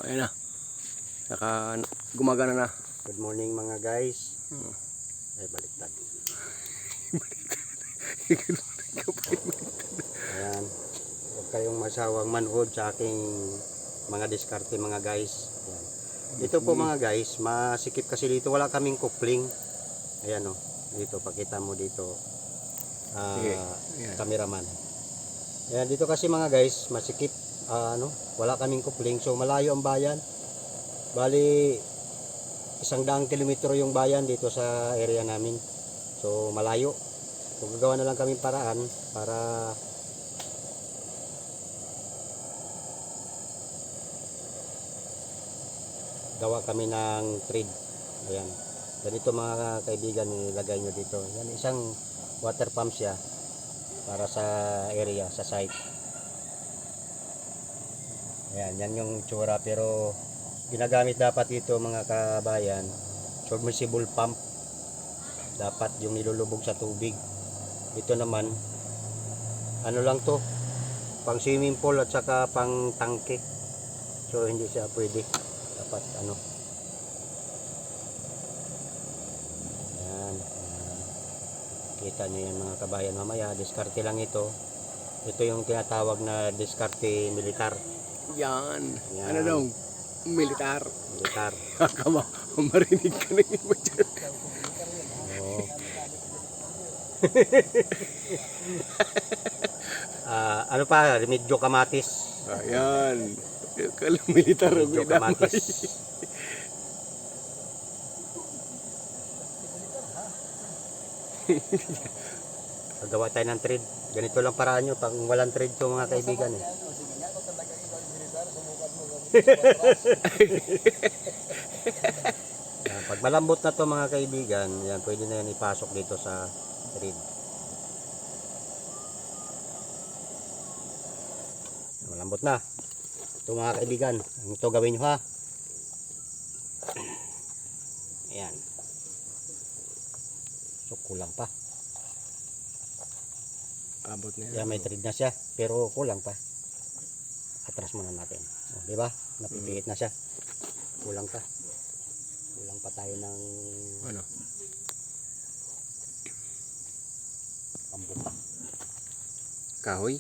Ayan na. Saka gumagana na. Good morning mga guys. Ay baliktad. Ayan. Huwag kayong masawang manood sa aking mga diskarte mga guys. Ayan. Dito po mga guys, masikip kasi dito. Wala kaming kupling. Ayan o. Dito, pakita mo dito. Cameraman. Ayan, dito kasi mga guys, masikip. Wala kaming kupling. So malayo ang bayan. Bali 100 kilometro yung bayan dito sa area namin. So malayo. So gagawa na lang kami paraan para gawa kami ng trade. Ayan. Ganito mga kaibigan, ilagay nyo dito. Yan, isang water pump siya para sa area, sa site. Ayan, yan yung tsura, pero ginagamit dapat dito mga kabayan, submersible pump. Dapat yung nilulubog sa tubig. Ito naman, ano lang to, pang swimming pool at saka pang tangke. So hindi siya pwede. Dapat ano. Ayan. Kita nyo yan mga kabayan mamaya. Diskarte lang ito. Ito yung tinatawag na diskarte militar. Yan. Yan. Ano daw? Militar. Militar. Kama, marinig ka na iba dyan. Oo. Ano pa? Remedyo kamatis. Ayan. Kalang militar. Remedyo kamatis. Gagawa tayo ng trade. Ganito lang paraan nyo. Pag walang trade to mga kaibigan eh. Pag malambot na to mga kaibigan, yan, pwede na yan ipasok dito sa trade. Malambot na. Ito mga kaibigan, ito gawin nyo ha. Ayan. So kulang pa. Abot na Yan, may trade na siya, pero kulang pa. Atras muna natin. O, di ba? Napipiit na siya. Kulang pa. Kulang pa tayo ng ano? pambuka. Kahoy?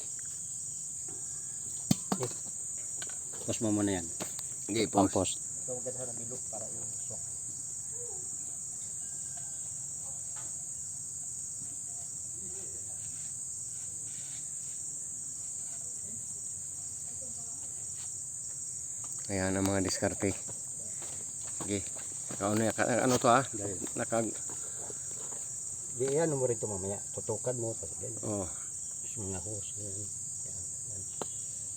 Post mo muna yan. Okay, Pampost. So, ganda na bilog para yung sok. Ayan ang mga diskarte. Sige. Ano to ah? Nakag... Di yan mo rin ito mamaya. Tutukan mo. Oh. Mga hose. Yan.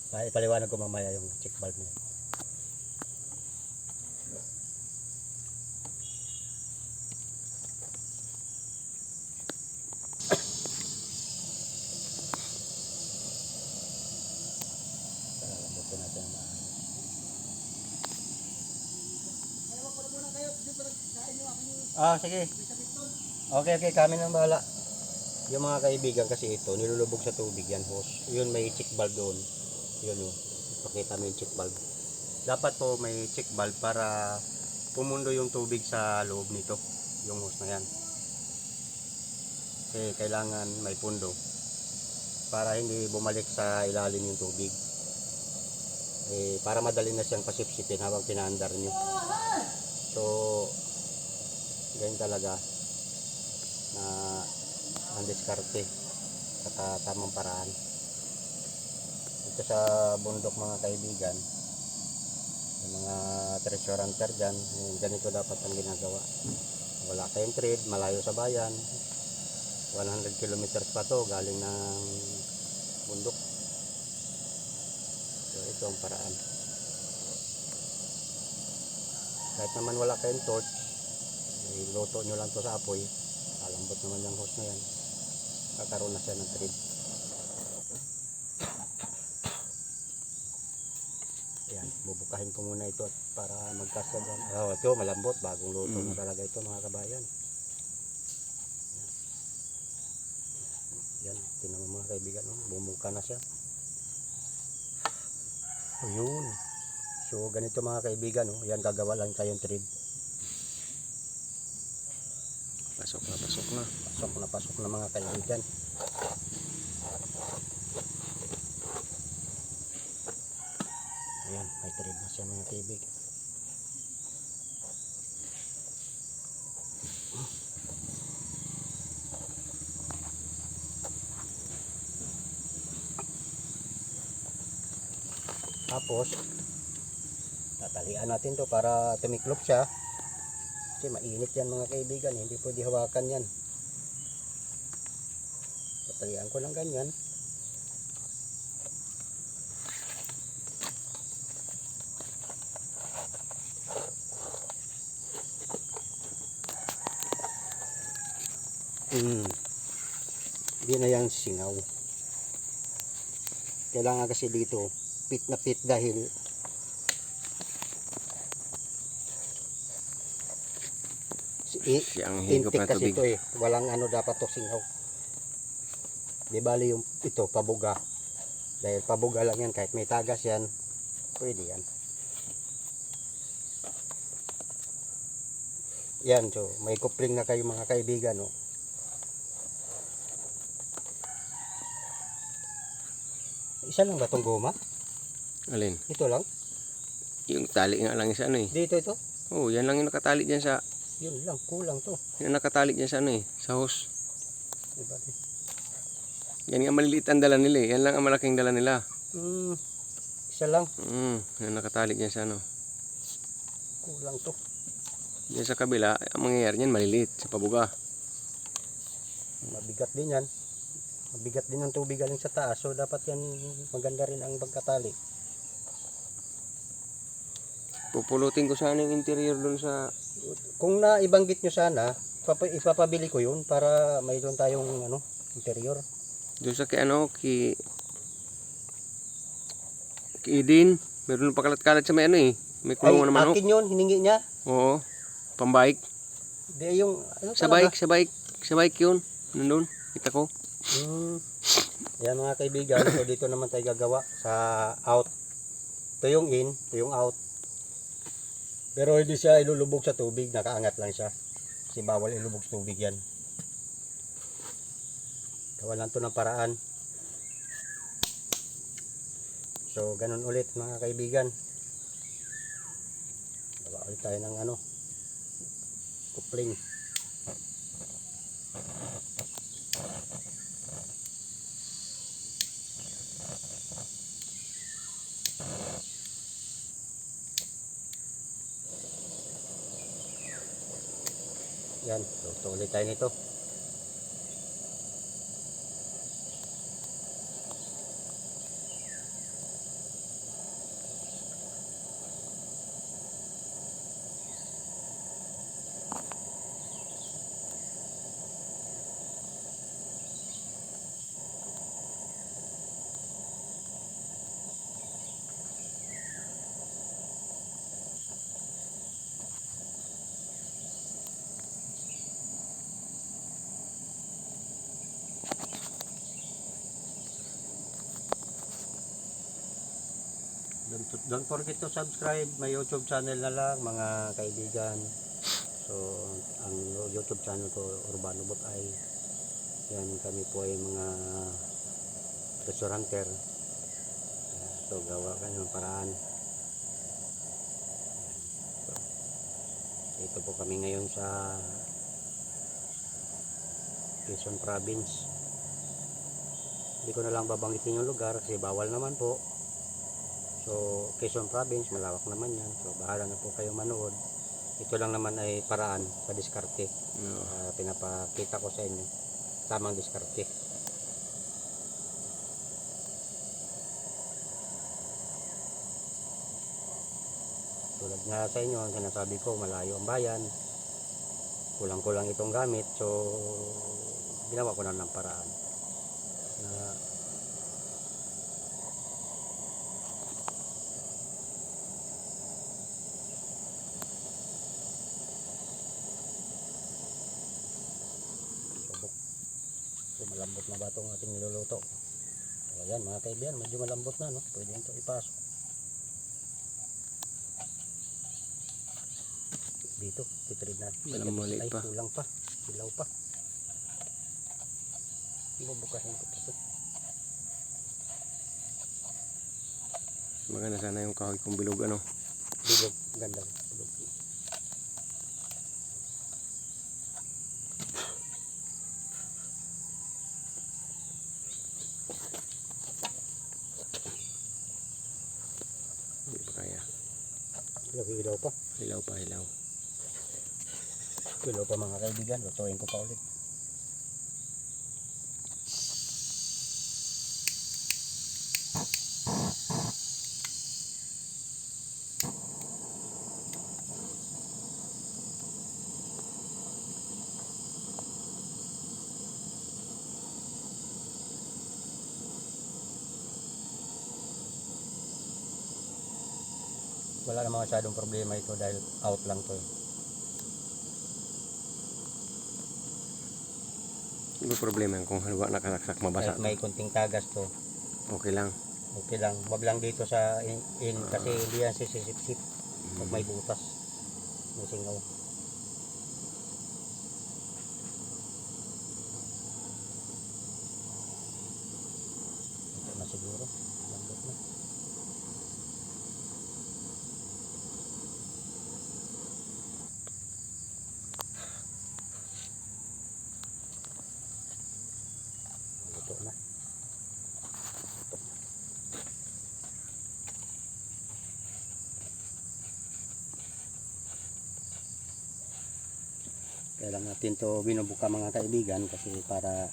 Ipaliwanag ko mamaya yung check valve niya. Lambutin natin ang maayos. Sige. Okay, kami nang bahala. Yung mga kaibigan kasi ito, nilulubog sa tubig yan, hose. Yun, may check valve doon. Yun o, ipakita mo yung check valve. Dapat po may check valve para pumundo yung tubig sa loob nito, yung hose na yan. Kasi kailangan may pundo para hindi bumalik sa ilalim yung tubig. Para madali na siyang pasipsipin habang pinaandar nyo. So, ganyan talaga na ang diskarte sa tamang paraan. Ito sa bundok mga kaibigan, yung mga treasure hunter dyan, ganito dapat ang ginagawa. Wala kayong trade, malayo sa bayan, 100 kilometers pa to galing ng bundok. So ito ang paraan. Kahit naman wala kayong torch, iluto nyo lang to sa apoy, kalambot naman yung hose na yan, kakaroon na siya ng trade. Ayan, bubukahin ko muna ito para magkasya dyan. Ito malambot, bagong luto na talaga ito mga kabayan. Yan, tinan mo mga kaibigan, bumungka na siya. Ayun. So ganito mga kaibigan, oh. Yan, gagawa lang tayong thread. Pasok na, pasok na. Pasok na mga kaibigan. Ayan, may thread na siya mga kaibigan. Tapos tatalian natin to para tumiklop siya, kasi mainit yan mga kaibigan, hindi pwede hawakan yan. Tatalian ko lang ganyan. Hindi na yung singaw. Kailangan kasi dito pit na pit dahil Siya ang higop intik na kasi tubig. ito eh. Walang ano dapat to singaw. Di bali yung ito pabuga. Dahil pabuga lang yan, kahit may tagas yan, pwede yan. Yan, so may kupling na kayo mga kaibigan, no. Isa lang ba tong goma? Alin? Ito lang? Yung tali nga lang sa ano eh. Dito ito? Oh, yan lang yung nakatali dyan sa... Yun lang, kulang to. Yan nakatali dyan sa ano eh. Sa hose. Diba? Yan nga maliliit ang dala nila eh. Yan lang ang malaking dala nila. Isa lang, Yan nakatali dyan sa ano. kulang to. Yan sa kabila, ang mangyayari niyan maliliit sa pabuga. Mabigat din yan. Mabigat din ang tubig galing sa taas, so dapat yan maganda rin ang pagkatali. Pupulutin ko sana yung interior dun sa... Kung naibanggit nyo sana, ipapabili ko yun para mayroon tayong ano, interior. Dun sa kay ano, kay Idin. Meron pa kalat-kalat sa may ano eh. May kulungan na manok. Akin yun, hiningi niya. Oo. Pambike. Di yung, ano Sa bike, sa bike yun. Nandun. Kita ko. Yan mga kaibigan, so dito naman tayo gagawa sa out. Ito yung in, ito yung out. Pero hindi siya ilulubog sa tubig, nakaangat lang siya. Kasi bawal ilubog sa tubig yan. Gawa lang ito ng paraan. So ganun ulit mga kaibigan. Gawa ulit tayo ng ano, kupling. Yan, so ulit tayo nito. Don't forget to subscribe my YouTube channel na lang mga kaibigan. So ang YouTube channel ko Urbano Bot ay yan, kami po ay mga treasure hunter. So gawa kayo ng paraan. So, ito po kami ngayon sa Quezon Province. Hindi ko na lang babanggitin yung lugar kasi bawal naman po. So, Quezon Province, malawak naman yan. So, bahala na po kayo manood. Ito lang naman ay paraan sa diskarte. Pinapakita ko sa inyo. Tamang diskarte. Tulad nga sa inyo, ang sinasabi ko, malayo ang bayan. Kulang-kulang itong gamit. So, ginawa ko na ng paraan. Na malambot na ba itong ating niluluto. So, ayan mga kaibigan, medyo malambot na, no? Pwede ito ipasok. dito. Titread natin. Walang mali Ay, pa. kulang pa. Silaw pa. Bubukahin ko pa ito. Maganda sana yung kahoy kung bilog ano. Bilog. Ganda. Bilog. Hindi pa kaya. Hilaw pa. Hilaw pa, hilaw. Hilaw pa mga kaibigan. Lutuin ko pa ulit. Wala namang masyadong problema ito dahil out lang to. Hindi problema yan kung halimbawa nakalaksak mabasa. Kahit may kunting tagas to, Okay lang. okay lang. Wag lang dito sa in kasi hindi yan sisip-sip. Pag may butas, may singaw. Ito na siguro. Lambot na. Ito na. Kaya lang natin to binubuka mga kaibigan kasi para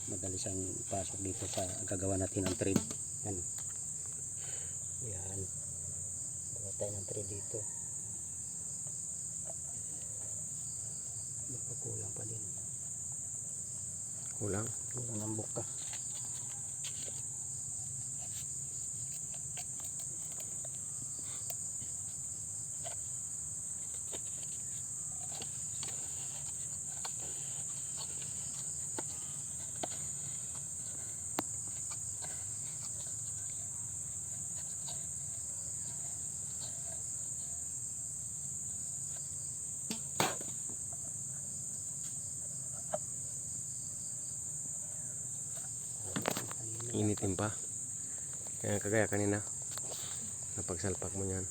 madali siyang ipasok dito sa gagawa natin ng thread. Yan. Yan. Gawa tayo ng thread dito. Baka kulang pa din. Kulang. Kulang ang buka. Initin pa. Kaya kagaya kanina. Napagsalpak mo yan.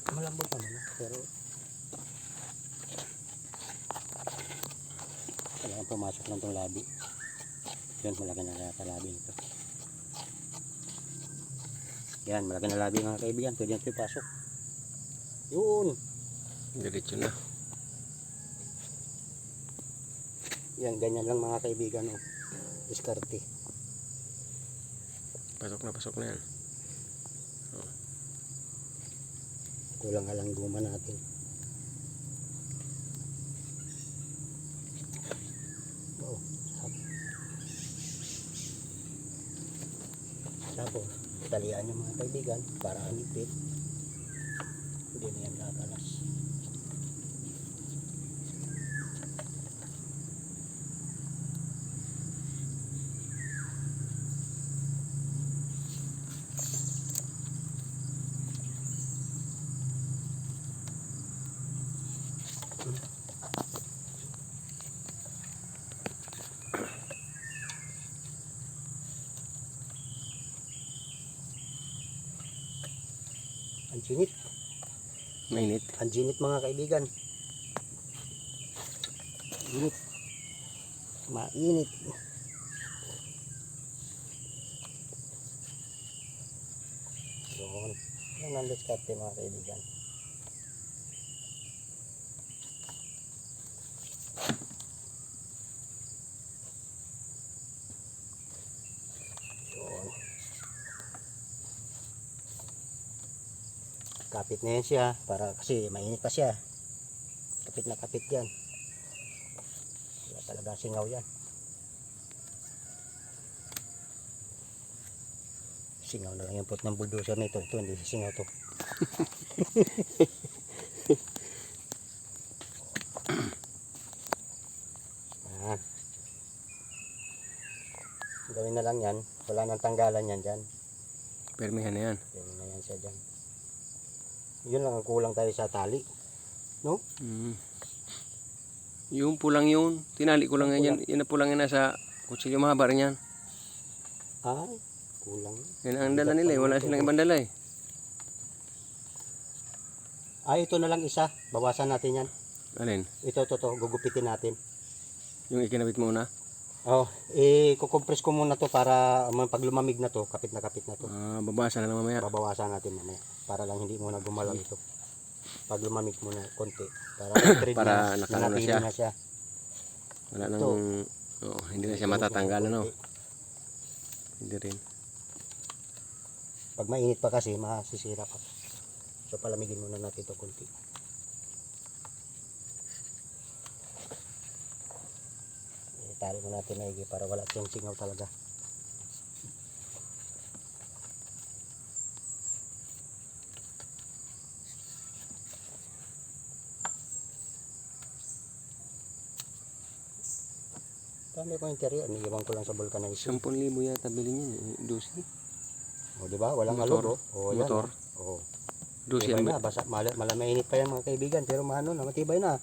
Malambot naman pero kailangan pumasok lang itong labi. Yan, malaki na yata labi nito. Yan, malaki na labi mga kaibigan. Pwede natin ipasok. Yun. Diretso na. Yan, ganyan lang mga kaibigan. Oh. Diskarte. Pasok na yan. Kulang nga lang guma natin. Wow. Sapo. Talian nyo mga kaibigan para anipit. Hindi na yan kakalas. Ang sinit. Mainit. Ang sinit mga kaibigan. Init. Mainit. Yun. Yan ang diskarte mga kaibigan. Yun. Kapit na yan siya para kasi mainit pa siya. Kapit na kapit yan. Wala talaga singaw yan. Singaw na lang yung put ng bulldozer nito. Ito hindi singaw to. Yan. Gawin na lang yan. Wala nang tanggalan yan dyan. Permihan na yan. Gawin na yan siya dyan. Yun lang ang kulang tayo sa tali. No? Mm. Yung pulang yun. Tinali ko lang yan. Yan na pulang yan nasa kutsilyo mahaba rin yan. Ay, kulang. Yan ang dala nila eh. Wala silang ibang dala eh. Ay, ito na lang isa. Bawasan natin yan. Alin? Ito. Gugupitin natin. Yung ikinabit mo na? Oh, kukompress ko muna to para pag lumamig na to, kapit na to. Ah, babasa na lang mamaya. Babawasan natin mamaya para lang hindi muna gumalaw ito. Pag lumamig muna konti para Para nakano na siya. na siya. Wala nang... Oh, hindi na siya matatanggal ano? Hindi rin. Pag mainit pa kasi masisira pa. So palamigin muna natin ito konti. Itali mo natin maigi para wala siyang singaw talaga. Dami ko interior, iniiwan ko lang sa vulcanizing. 10,000 yata bilhin niya eh. Dosi. O di ba? Walang Motor. alog oh. O yan. Motor. Oh. Dosi Matibay ang... na, basa, malamainit pa yan mga kaibigan, pero maano na, matibay na.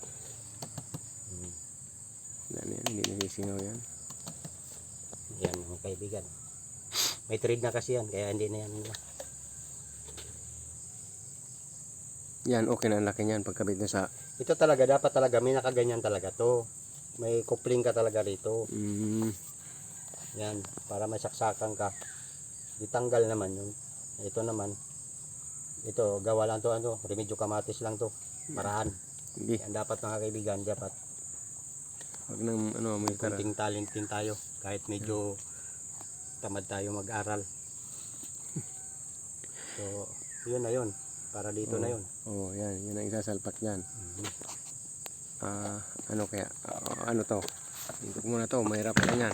Wala na yan. Hindi nasisingaw yan. Yan mga kaibigan. May trade na kasi yan, kaya hindi na yan. Yan, okay na ang laki niyan pagkabit na sa... Ito talaga, dapat talaga, may nakaganyan talaga to. May coupling ka talaga rito. Yan, para may saksakan ka. Ditanggal naman yun. Ito naman, ito, gawa lang to, ano, remedyo kamatis lang to. Maraan. Hindi. Yan dapat mga kaibigan, dapat. Huwag nang ano, may tara. Kunting talent din tayo, kahit medyo tamad tayo mag-aral. So, yun na yun. Para dito na yun. Oh, yan. Yan ang isasalpak yan. Ano kaya? Ano to? Ikot muna to. Mahirap pa yan.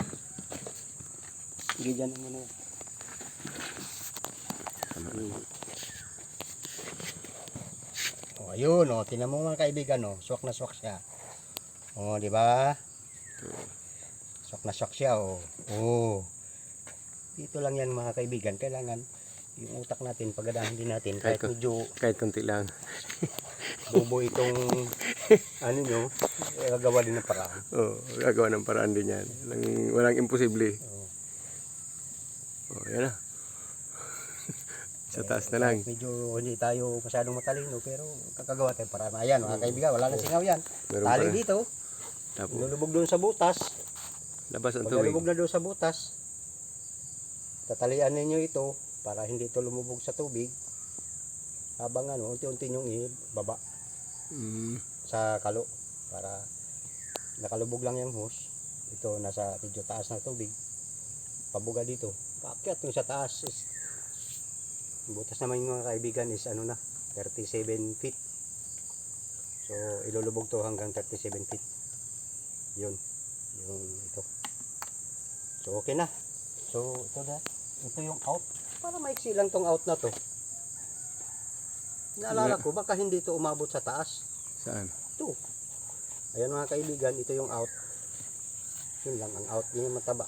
Sige, dyan muna yun. Oh, ayun, oh. Tingnan mo mga kaibigan, oh. Swak na swak siya. Oh, di ba? Swak na swak siya, oh. Oh. Dito lang yan mga kaibigan. Kailangan yung utak natin, pagadahan din natin. Kahit medyo Kahit konti lang. bobo itong ano nyo, gagawa din ng paraan. Oh, gagawa ng paraan din yan. Walang imposible. Oh. Oh, yan na. Sa taas na lang. Medyo hindi tayo masyadong matalino, pero kakagawa tayo paraan. Ayan mga kaibigan, wala nang singaw yan. Meron Tali pala. dito, Tapos, lulubog doon sa butas. labas ang Pag tubig. nalubog na doon sa butas, tatalian ninyo ito para hindi ito lumubog sa tubig. Habang ano, unti-unti nyong ibaba sa kalo para nakalubog lang yung hose. Ito nasa medyo taas ng tubig. Pabuga dito. Paakyat yung sa taas. Butas naman yung mga kaibigan is ano na, 37 feet. So ilulubog to hanggang 37 feet. Yun. Yung ito. So okay na. So ito na. Ito yung out. Para maiksi lang tong out na to. Naalala ko, baka hindi ito umabot sa taas. Saan? Ito. Ayan mga kaibigan, ito yung out. Yun lang, ang out. Yun yung mataba.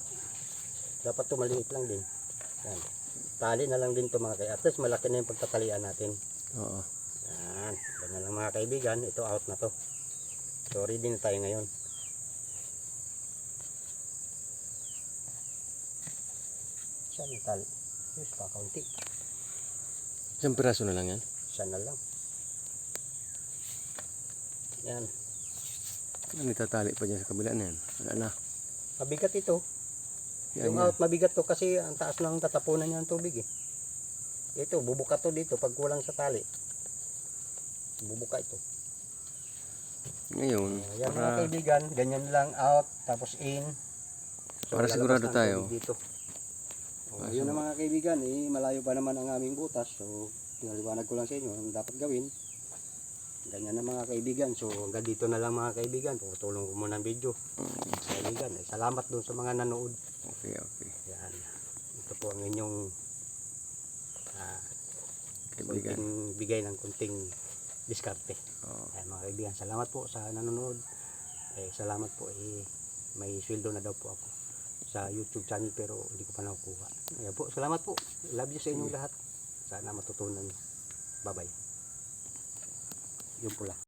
Dapat ito maliit lang din. Yan. Tali na lang din ito mga kaibigan. At least malaki na yung pagtatalian natin. Oo. Yan. Ganyan lang mga kaibigan. Ito out na to. So ready na tayo ngayon. Siya yung tali. Yes, kakaunti. Isang piraso na lang yan. Siya na lang. Yan. Ano itatali pa dyan sa kabila na yan? Wala na. Mabigat ito. Yan Yung yan. out mabigat to kasi ang taas ng tatapunan niya ng tubig eh. Ito, bubuka to dito pag kulang sa tali. Bubuka ito. Ngayon, Yan mga para, kaibigan, ganyan lang out, tapos in. Para lalabas sigurado na ang tayo. tubig dito. Ah, Yun so- na mga kaibigan, malayo pa naman ang aming butas. So, pinaliwanag ko lang sa inyo ang dapat gawin. Ganyan na mga kaibigan. So, hanggang dito na lang mga kaibigan. Tutulong ko muna ang video. Kaibigan, salamat dun sa mga nanood. okay, okay. Yan. Ito po ang inyong Kaibigan. kunting bigay ng kunting diskarte. Oo. Ayan, mga kaibigan, salamat po sa nanonood. Salamat po, may sweldo na daw po ako sa YouTube channel pero hindi ko pa nakukuha. Ayan po, salamat po. Love you sa inyong lahat. Sana matutunan. Bye bye. Yun po lang.